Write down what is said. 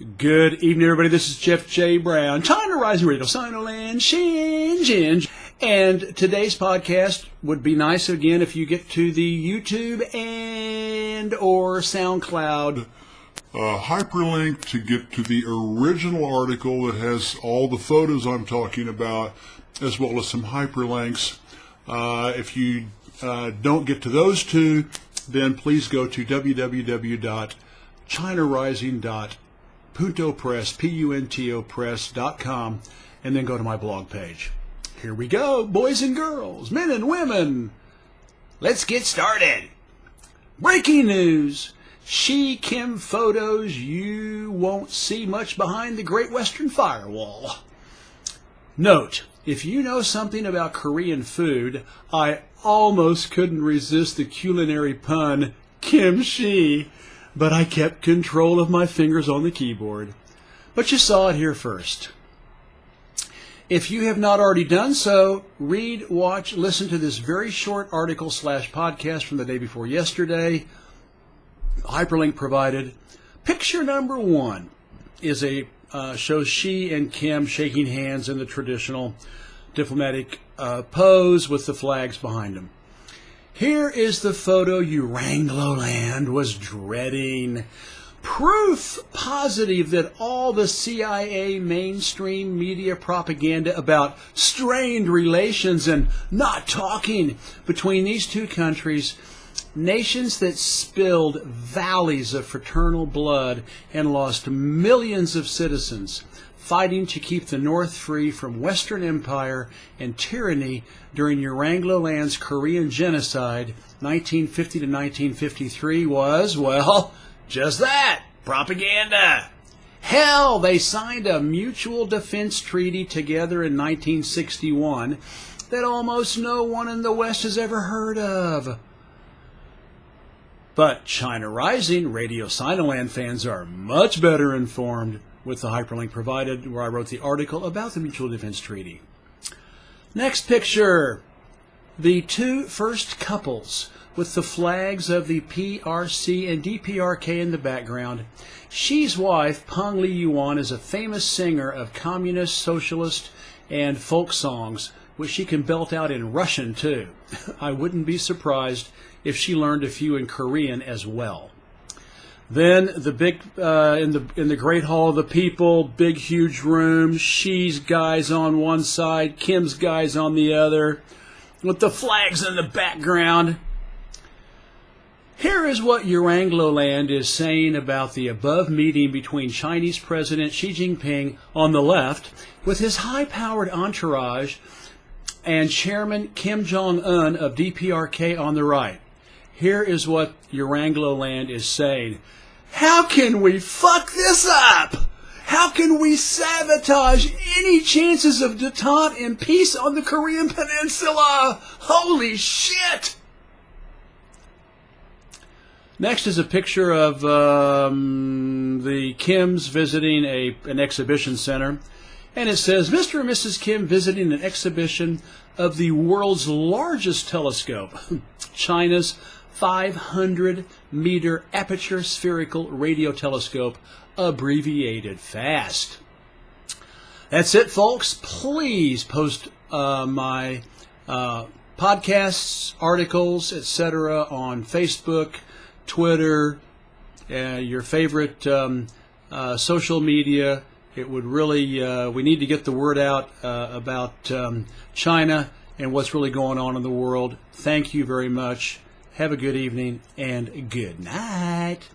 Good evening, everybody. This is Jeff J. Brown, China Rising Radio, Sinoland, Shenzhen. And today's podcast would be nice, again, if you get to the YouTube and or SoundCloud. Hyperlink to get to the original article that has all the photos I'm talking about, as well as some hyperlinks. If you don't get to those two, then please go to www.chinarising.puntopress.com and then go to my blog page. Here we go, boys and girls, men and women. Let's get started. Breaking news. Xi Kim photos you won't see much behind the Great Western Firewall. Note, if you know something about Korean food, I almost couldn't resist the culinary pun, kimchi, but I kept control of my fingers on the keyboard. But you saw it here first. If you have not already done so, read, watch, listen to this very short article / podcast from the day before yesterday. Hyperlink provided. Picture number one is shows Xi and Kim shaking hands in the traditional diplomatic pose with the flags behind them. Here is the photo Urangloland was dreading. Proof positive that all the CIA mainstream media propaganda about strained relations and not talking between these two countries, nations that spilled valleys of fraternal blood and lost millions of citizens fighting to keep the North free from Western empire and tyranny during Urangloland's Korean genocide, 1950 to 1953, was, well, just that, propaganda. Hell, they signed a mutual defense treaty together in 1961 that almost no one in the West has ever heard of. But China Rising Radio Sinoland fans are much better informed with the hyperlink provided where I wrote the article about the Mutual Defense Treaty. Next picture. The two first couples with the flags of the PRC and DPRK in the background. Xi's wife, Peng Li-yuan, is a famous singer of communist, socialist, and folk songs, which she can belt out in Russian, too. I wouldn't be surprised if she learned a few in Korean as well. Then the big in the Great Hall of the People, big huge room, Xi's guys on one side, Kim's guys on the other, with the flags in the background. Here is what Urangloland is saying about the above meeting between Chinese President Xi Jinping on the left with his high-powered entourage and Chairman Kim Jong-un of DPRK on the right. Here is what Urangloland is saying. How can we fuck this up? How can we sabotage any chances of detente and peace on the Korean Peninsula? Holy shit! Next is a picture of the Kims visiting an exhibition center. And it says, Mr. and Mrs. Kim visiting an exhibition of the world's largest telescope, China's 500-meter aperture spherical radio telescope, abbreviated FAST. That's it, folks. Please post my podcasts, articles, etc. on Facebook, Twitter, your favorite social media. It would really, we need to get the word out about China and what's really going on in the world. Thank you very much. Have a good evening and good night.